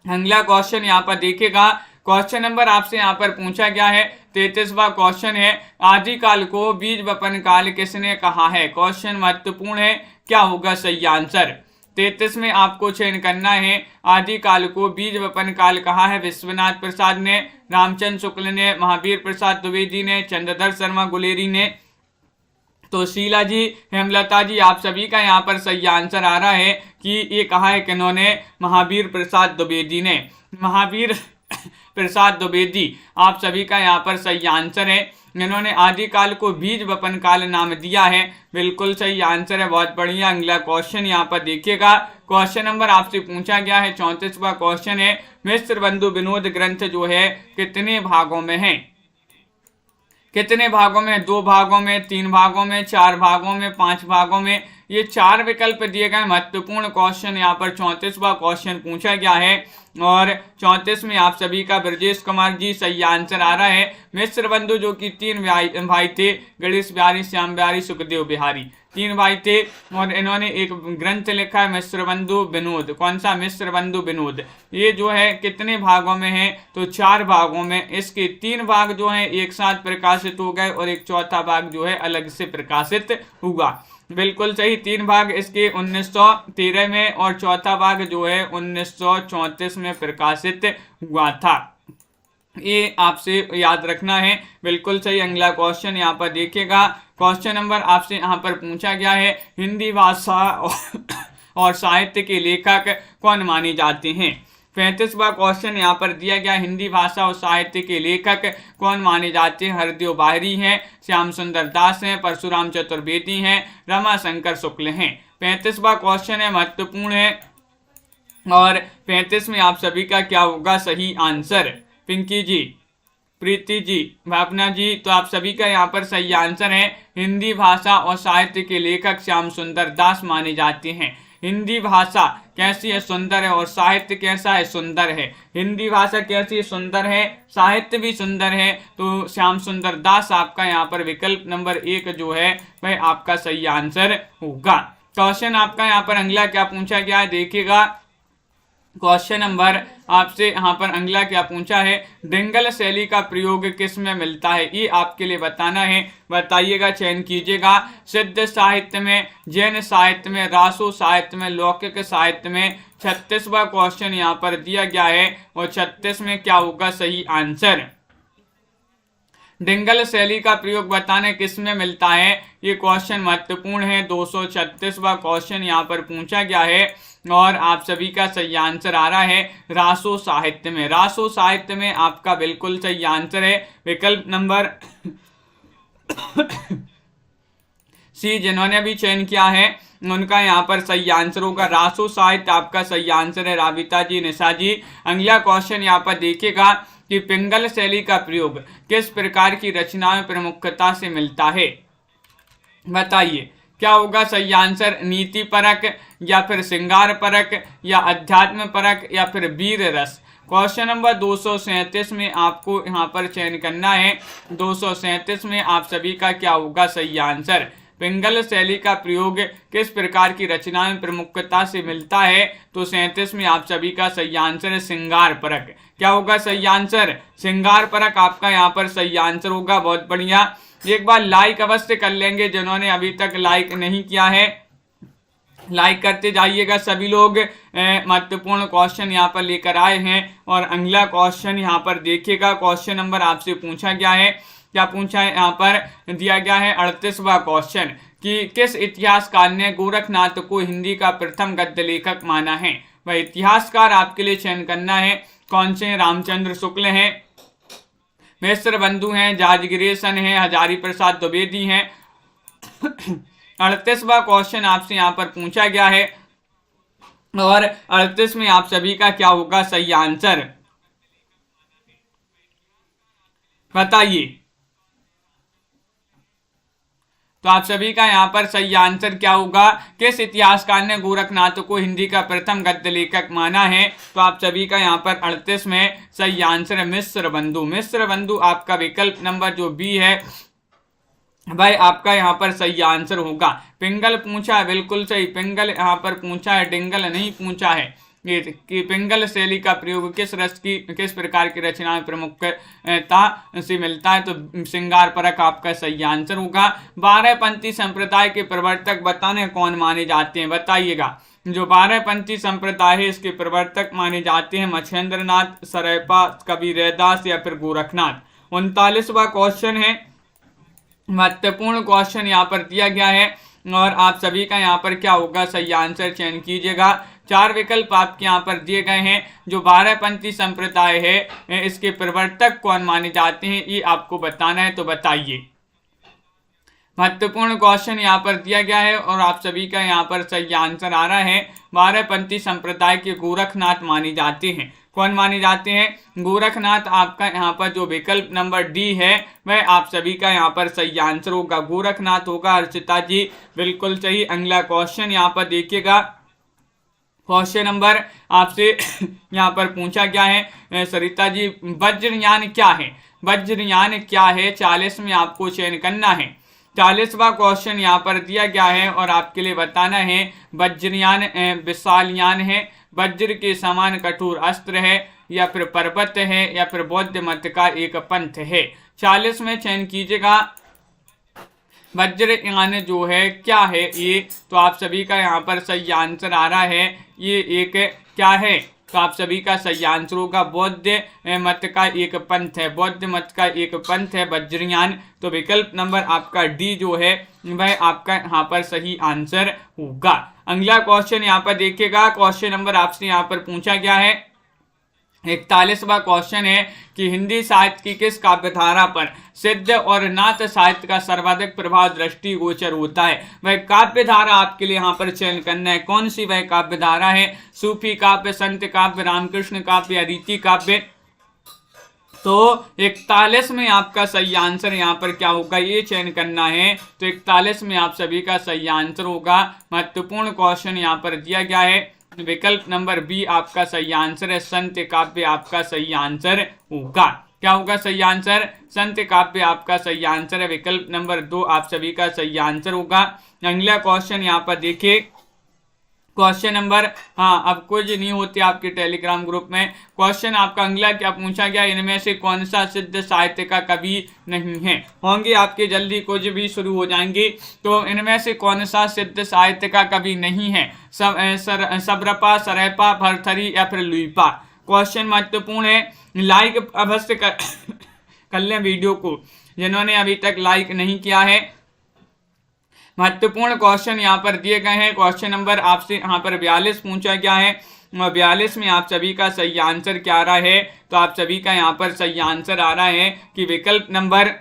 अगला क्वेश्चन यहाँ पर देखिएगा, क्वेश्चन नंबर आपसे यहाँ पर पूछा गया है 33वां क्वेश्चन है, आदिकाल को बीज वपन काल किसने कहा है? क्वेश्चन महत्वपूर्ण है, क्या होगा सही आंसर? 33 में आपको चयन करना है। आदिकाल को बीज वपन काल कहा है विश्वनाथ प्रसाद ने, रामचंद्र शुक्ल ने, महावीर प्रसाद द्विवेदी ने, चंद्रधर शर्मा गुलेरी ने। तो शीला जी, हेमलता जी, आप सभी का यहाँ पर सही आंसर आ रहा है कि ये कहा है किन्होंने? महावीर प्रसाद द्विवेदी ने। महावीर प्रसाद द्विवेदी आप सभी का यहाँ पर सही आंसर है। इन्होंने आदिकाल को बीज वपन काल नाम दिया है, बिल्कुल सही आंसर है, बहुत बढ़िया। अगला क्वेश्चन यहाँ पर देखिएगा, क्वेश्चन नंबर आपसे पूछा गया है 34वां क्वेश्चन है, मिस्र बंधु विनोद ग्रंथ जो है कितने भागों में है? कितने भागों में? 2 भागों में, 3 भागों में, 4 भागों में, 5 भागों में। ये 4 विकल्प दिए गए। महत्वपूर्ण क्वेश्चन यहाँ पर 34वां क्वेश्चन पूछा गया है, और 34 में आप सभी का ब्रजेश कुमार जी सही आंसर आ रहा है। मिस्र बंधु जो कि 3 भाई थे, गणेश बिहारी, श्याम बिहारी, सुखदेव बिहारी, 3 भाई थे, और इन्होंने एक ग्रंथ लिखा है मिस्र बंधु विनोद। कौन सा? मिस्र बंधु विनोद। ये जो है कितने भागों में है? तो 4 भागों में। इसके 3 भाग जो है एक साथ प्रकाशित हो गए, और एक चौथा भाग जो है अलग से प्रकाशित हुआ। बिल्कुल सही, 3 भाग इसके 1913 में, और चौथा भाग जो है 1934 में प्रकाशित हुआ था। ये आपसे याद रखना है, बिल्कुल सही। अगला क्वेश्चन यहाँ पर देखिएगा, क्वेश्चन नंबर आपसे यहाँ पर पूछा गया है, हिंदी भाषा और साहित्य के लेखक कौन माने जाते हैं? 35वां क्वेश्चन यहाँ पर दिया गया, हिंदी भाषा और साहित्य के लेखक कौन माने जाते हैं? हरदेव बाहरी हैं, श्याम सुंदर दास हैं, परशुराम चतुर्वेदी हैं, रमाशंकर शुक्ल हैं। 35वां क्वेश्चन है, महत्वपूर्ण है, और 35 में आप सभी का क्या होगा सही आंसर? पिंकी जी, प्रीति जी, भावना जी, तो आप सभी का यहाँ पर सही आंसर है। हिंदी भाषा और साहित्य के लेखक श्याम सुंदर दास माने जाते हैं। हिंदी भाषा कैसी है? सुंदर है। और साहित्य कैसा है? सुंदर है। हिंदी भाषा कैसी है? सुंदर है। साहित्य भी सुंदर है। तो श्याम सुंदर दास आपका यहाँ पर विकल्प नंबर 1 जो है वह आपका सही आंसर होगा। क्वेश्चन आपका यहाँ पर अगला क्या पूछा गया है देखिएगा, क्वेश्चन नंबर आपसे यहाँ पर अगला क्या पूछा है, डिंगल शैली का प्रयोग किस में मिलता है, ये आपके लिए बताना है। बताइएगा, चयन कीजिएगा। सिद्ध साहित्य में, जैन साहित्य में, रासो साहित्य में, लौकिक साहित्य में। 36वां क्वेश्चन यहाँ पर दिया गया है और 36 में क्या होगा सही आंसर। डिंगल शैली का प्रयोग बताने किस में मिलता है, ये क्वेश्चन महत्वपूर्ण है। 236वां क्वेश्चन यहाँ पर पूछा गया है और आप सभी का सही आंसर आ रहा है रासो साहित्य में। रासो साहित्य में आपका बिल्कुल सही आंसर है विकल्प नंबर सी। जिन्होंने भी चयन किया है उनका यहाँ पर सही आंसर होगा रासो साहित्य, आपका सही आंसर है राबिता जी, निशा जी। अगला क्वेश्चन यहाँ पर देखिएगा कि पिंगल शैली का प्रयोग किस प्रकार की रचनाओं में प्रमुखता से मिलता है। बताइए क्या होगा सही आंसर, नीति परक या फिर श्रृंगार परक या अध्यात्म परक या फिर वीर रस। क्वेश्चन नंबर 237 में आपको यहाँ पर चयन करना है। 237 में आप सभी का क्या होगा सही आंसर। पिंगल शैली का प्रयोग किस प्रकार की रचना में प्रमुखता से मिलता है, तो 37 में आप सभी का सही आंसर है श्रृंगार परक। क्या होगा सही आंसर, श्रृंगार परक आपका यहाँ पर सही आंसर होगा। बहुत बढ़िया, एक बार लाइक अवश्य कर लेंगे जिन्होंने अभी तक लाइक नहीं किया है, लाइक करते जाइएगा सभी लोग। महत्वपूर्ण क्वेश्चन यहाँ पर लेकर आए हैं और अगला क्वेश्चन यहाँ पर देखिएगा। क्वेश्चन नंबर आपसे पूछा गया है, क्या पूछा है यहाँ पर दिया गया है 38वां क्वेश्चन कि किस इतिहासकार ने गोरखनाथ को हिंदी का प्रथम गद्य लेखक माना है। वह इतिहासकार आपके लिए चयन करना है। कौन से हैं, रामचंद्र शुक्ल हैं, मिश्र बंधु हैं, जाजगिरेशन हैं, हजारी प्रसाद द्विवेदी हैं। 38वां क्वेश्चन आपसे यहाँ पर पूछा गया है और 38 में आप सभी का क्या होगा सही आंसर, बताइए। तो आप सभी का यहाँ पर सही आंसर क्या होगा, किस इतिहासकार ने गोरखनाथ को हिंदी का प्रथम गद्य लेखक माना है। तो आप सभी का यहाँ पर 38 में सही आंसर है मिश्र बंधु। मिश्र बंधु आपका विकल्प नंबर जो बी है भाई आपका यहाँ पर सही आंसर होगा। पिंगल पूछा है, बिल्कुल सही, पिंगल यहाँ पर पूछा है, डिंगल नहीं पूछा है। ये कि पिंगल शैली का प्रयोग किस प्रकार की रचना में प्रमुखता से मिलता है, तो श्रृंगार परक आपका सही आंसर होगा। 12पंथी संप्रदाय के प्रवर्तक बताने कौन माने जाते हैं, बताइएगा। जो 12पंथी संप्रदाय है इसके प्रवर्तक माने जाते हैं मच्छेंद्र नाथ, सरैपा, कबीर रैदास या फिर गोरखनाथ। 39वां क्वेश्चन है, महत्वपूर्ण क्वेश्चन यहाँ पर दिया गया है और आप सभी का यहाँ पर क्या होगा सही आंसर चयन कीजिएगा। 4 विकल्प आपके यहाँ पर दिए गए हैं। जो 12पंथी संप्रदाय है इसके प्रवर्तक कौन माने जाते हैं ये आपको बताना है, तो बताइए। महत्वपूर्ण क्वेश्चन यहाँ पर दिया गया है और आप सभी का यहाँ पर सही आंसर आ रहा है 12पंथी संप्रदाय के गोरखनाथ माने जाते हैं। कौन माने जाते हैं, गोरखनाथ। आपका यहाँ पर जो विकल्प नंबर डी है वह आप सभी का यहाँ पर सही आंसर होगा, गोरखनाथ होगा। हर्षिता जी बिल्कुल सही। अगला क्वेश्चन यहाँ पर देखिएगा। क्वेश्चन नंबर आपसे यहाँ पर पूछा गया है सरिता जी, वज्रयान क्या है, वज्रयान क्या है। 40 में आपको चयन करना है। 40वां क्वेश्चन यहाँ पर दिया गया है और आपके लिए बताना है वज्रयान विशालयान है, वज्र के समान कठोर अस्त्र है या फिर पर्वत है या फिर बौद्ध मत का एक पंथ है। 40 में चयन कीजिएगा वज्रयान जो है क्या है ये, तो आप सभी का यहाँ पर सही आंसर आ रहा है ये एक क्या है, तो आप सभी का सही आंसर होगा बौद्ध मत का एक पंथ है, बौद्ध मत का एक पंथ है वज्रयान। तो विकल्प नंबर आपका डी जो है वह आपका यहाँ पर सही आंसर होगा। अगला क्वेश्चन यहाँ पर देखिएगा। क्वेश्चन नंबर आपसे यहाँ पर पूछा गया है 41वां क्वेश्चन है कि हिंदी साहित्य की किस काव्यधारा पर सिद्ध और नाथ साहित्य का सर्वाधिक प्रभाव दृष्टिगोचर होता है। वह काव्यधारा आपके लिए यहाँ पर चयन करना है। कौन सी वह काव्यधारा है, सूफी काव्य, संत काव्य, रामकृष्ण काव्य या रीति काव्य। तो 41 में आपका सही आंसर यहाँ पर क्या होगा ये चयन करना है। तो 41 में आप सभी का सही आंसर होगा। महत्वपूर्ण क्वेश्चन यहाँ पर दिया गया है। विकल्प नंबर बी आपका सही आंसर है, संत काव्य आपका सही आंसर होगा। क्या होगा सही आंसर, संत काव्य आपका सही आंसर है। विकल्प नंबर 2 आप सभी का सही आंसर होगा। अगला क्वेश्चन यहाँ पर देखिए। क्वेश्चन नंबर, हाँ अब कुछ नहीं होती आपके टेलीग्राम ग्रुप में। क्वेश्चन आपका अगला क्या पूछा गया, इनमें से कौन सा सिद्ध साहित्य का कवि नहीं है। होंगे आपके जल्दी कुछ भी शुरू हो जाएंगे। तो इनमें से कौन सा सिद्ध साहित्य का कवि नहीं है, सबरपा, सरैपा, भरथरी या फिर लुइपा। क्वेश्चन महत्वपूर्ण है, लाइक अवश्य कर लें वीडियो को, जिन्होंने अभी तक लाइक नहीं किया है। महत्वपूर्ण क्वेश्चन यहाँ पर दिए गए हैं। क्वेश्चन नंबर आपसे यहाँ पर 42 पूछा गया है और 42 में आप सभी का सही आंसर क्या आ रहा है, तो आप सभी का यहाँ पर सही आंसर आ रहा है कि विकल्प नंबर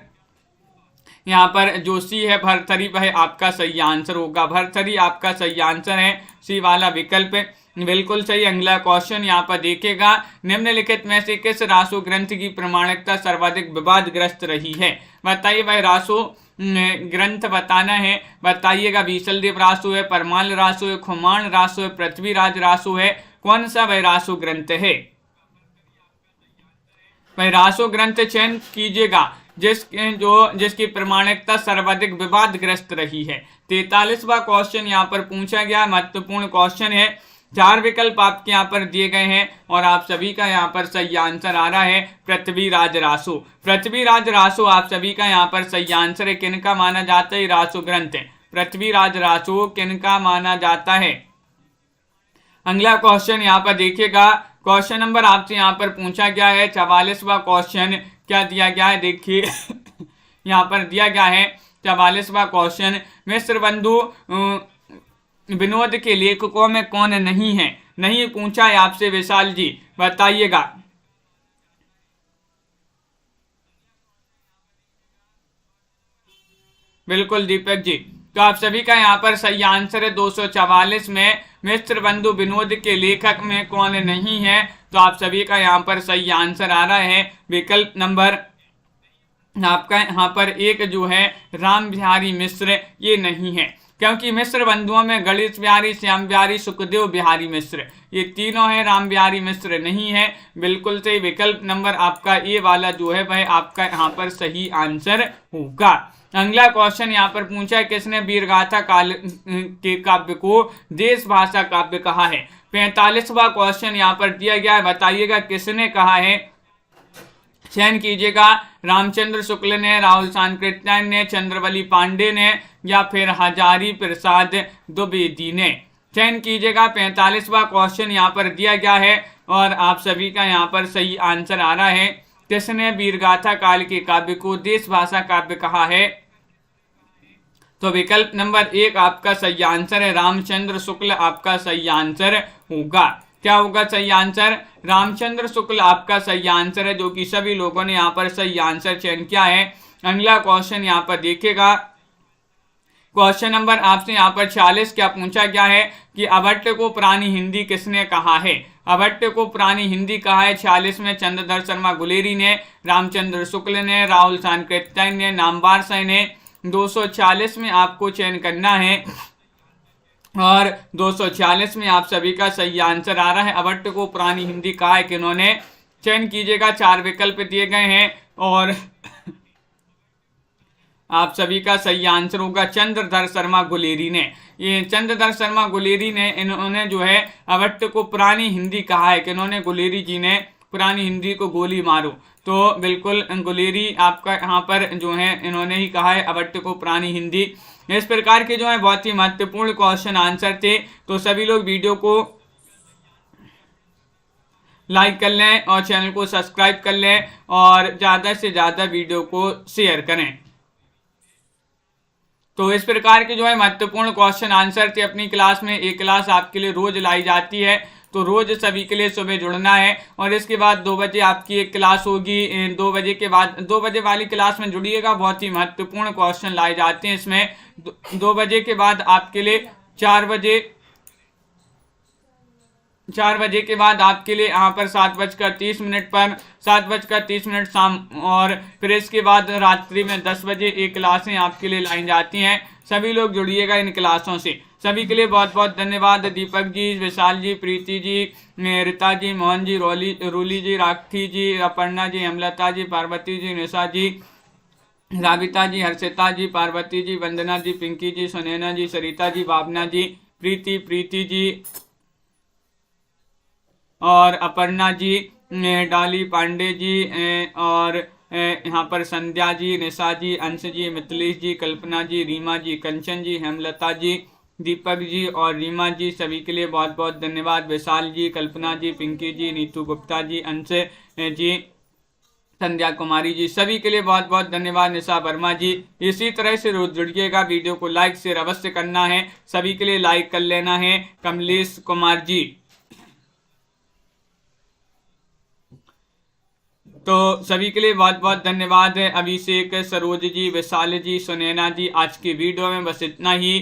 यहाँ पर जो सी है भरथरी, वह आपका सही आंसर होगा। भरथरी आपका सही आंसर है, सी वाला विकल्प बिल्कुल सही। अगला क्वेश्चन यहाँ पर देखिएगा, निम्नलिखित में से किस रासो ग्रंथ की प्रमाणिकता सर्वाधिक विवादग्रस्त रही है। बताइए वह रासो ग्रंथ बताना है। बताइएगा बीसलदेव रासो है, परमाल रासो है, खुमान रासो है, पृथ्वीराज रासो है, कौन सा वह रासो ग्रंथ है। वह रासो ग्रंथ चयन कीजिएगा जिसकी प्रमाणिकता सर्वाधिक विवादग्रस्त रही है। 43वां क्वेश्चन यहाँ पर पूछा गया, महत्वपूर्ण क्वेश्चन है। 4 विकल्प आपके यहाँ पर दिए गए हैं और आप सभी का यहाँ पर सही आंसर आ रहा है पृथ्वीराज रासो। पृथ्वीराज रासो आप सभी का यहाँ पर सही आंसर है। किनका माना जाता है रासो ग्रंथ, पृथ्वीराज रासो किनका माना जाता है। अगला क्वेश्चन यहाँ पर देखिएगा, क्वेश्चन नंबर आपसे यहाँ पर पूछा गया है 44वां क्वेश्चन क्या दिया गया है, देखिए यहाँ पर दिया गया है 44वां क्वेश्चन, मिस्र बंधु विनोद के लेखकों में कौन नहीं है। नहीं पूछा है आपसे विशाल जी, बताइएगा। बिल्कुल दीपक जी, तो आप सभी का यहाँ पर सही आंसर है 244 में मिस्र बंधु विनोद के लेखक में कौन नहीं है, तो आप सभी का यहाँ पर सही आंसर आ रहा है विकल्प नंबर आपका यहाँ पर एक जो है राम बिहारी मिश्र, ये नहीं है। क्योंकि मिश्र बंधुओं में गणेश बिहारी, श्याम बिहारी, सुखदेव बिहारी मिश्र, ये तीनों हैं, राम बिहारी मिश्र नहीं है। बिल्कुल सही विकल्प नंबर आपका ए वाला जो है वह आपका यहाँ पर सही आंसर होगा। अगला क्वेश्चन यहाँ पर पूछा है, किसने वीरगाथा काल के काव्य को देश भाषा काव्य कहा है। 45वां क्वेश्चन यहाँ पर दिया गया है, बताइएगा किसने कहा है। चयन कीजिएगा, रामचंद्र शुक्ल ने, राहुल सांकृत्यायन ने, चंद्रवली पांडे ने या फिर हजारी प्रसाद द्विवेदी ने। चयन कीजिएगा। 45वां क्वेश्चन यहाँ पर दिया गया है और आप सभी का यहाँ पर सही आंसर आ रहा है, किसने वीरगाथा काल के काव्य को देश भाषा काव्य कहा है, तो विकल्प नंबर 1 आपका सही आंसर है, रामचंद्र शुक्ल आपका सही आंसर होगा। क्या होगा सही आंसर, रामचंद्र शुक्ल आपका सही आंसर है, जो कि सभी लोगों ने यहाँ पर सही आंसर चयन किया है। अगला क्वेश्चन यहाँ पर देखिएगा, क्वेश्चन नंबर आपसे यहाँ पर 46 क्या पूछा गया है कि अभट्ट को पुरानी हिंदी किसने कहा है। अभट्ट को पुरानी हिंदी कहा है 46 में चंद्रधर शर्मा गुलेरी ने, रामचंद्र शुक्ल ने, राहुल सांकृत्यायन ने, नामवर सिंह ने। 240 में आपको चयन करना है और 240 में आप सभी का सही आंसर आ रहा है। अभट्ट को पुरानी हिंदी कहा है किन्होंने, चयन कीजिएगा। 4 विकल्प दिए गए हैं और आप सभी का सही आंसर होगा चंद्रधर शर्मा गुलेरी ने। ये चंद्रधर शर्मा गुलेरी ने, इन्होंने जो है अभट्ट को पुरानी हिंदी कहा है किन्होंने, गुलेरी जी ने पुरानी हिंदी को गोली मारो। तो बिल्कुल गुलेरी आपका यहाँ पर जो है इन्होंने ही कहा है अभट्ट को पुरानी हिंदी। इस प्रकार के जो है बहुत ही महत्वपूर्ण क्वेश्चन आंसर थे। तो सभी लोग वीडियो को लाइक कर लें और चैनल को सब्सक्राइब कर लें और ज़्यादा से ज़्यादा वीडियो को शेयर करें। तो इस प्रकार के जो है महत्वपूर्ण क्वेश्चन आंसर थे अपनी क्लास में। एक क्लास आपके लिए रोज लाई जाती है, तो रोज सभी के लिए सुबह जुड़ना है। और इसके बाद 2 बजे आपकी एक क्लास होगी, 2 बजे के बाद 2 बजे वाली क्लास में जुड़िएगा। बहुत ही महत्वपूर्ण क्वेश्चन लाए जाते हैं इसमें। 2 बजे के बाद आपके लिए 4 बजे के बाद आपके लिए यहाँ पर 7:30 पर 7:30 शाम, और फिर इसके बाद रात्रि में 10 बजे एक क्लासें आपके लिए लाई जाती हैं। सभी लोग जुड़िएगा इन क्लासों से। सभी के लिए बहुत बहुत धन्यवाद। दीपक जी, विशाल जी, प्रीति जी, रीता जी, मोहन जी, रूली जी, राखी जी, अपर्णा जी, हेमलता जी, पार्वती जी, निशा जी, राबिता जी, हर्षिता जी, पार्वती जी, वंदना जी, पिंकी जी, सुनैना जी, सरिता जी, भावना जी, प्रीति जी और अपर्णा जी, डाली पांडे जी, और यहाँ पर संध्या जी, निशा जी, अंश जी, मिथिलेश जी, कल्पना जी, रीमा जी, कंचन जी, हेमलता जी, दीपक जी और रीमा जी, सभी के लिए बहुत बहुत धन्यवाद। विशाल जी, कल्पना जी, पिंकी जी, नीतू गुप्ता जी, अंश जी, संध्या कुमारी जी, सभी के लिए बहुत बहुत धन्यवाद। निशा वर्मा जी, इसी तरह से रोज जुड़िएगा। वीडियो को लाइक शेयर अवश्य करना है, सभी के लिए लाइक कर लेना है। कमलेश कुमार जी, तो सभी के लिए बहुत बहुत धन्यवाद। अभिषेक, सरोज जी, विशाल जी, सुनैना जी, आज की वीडियो में बस इतना ही।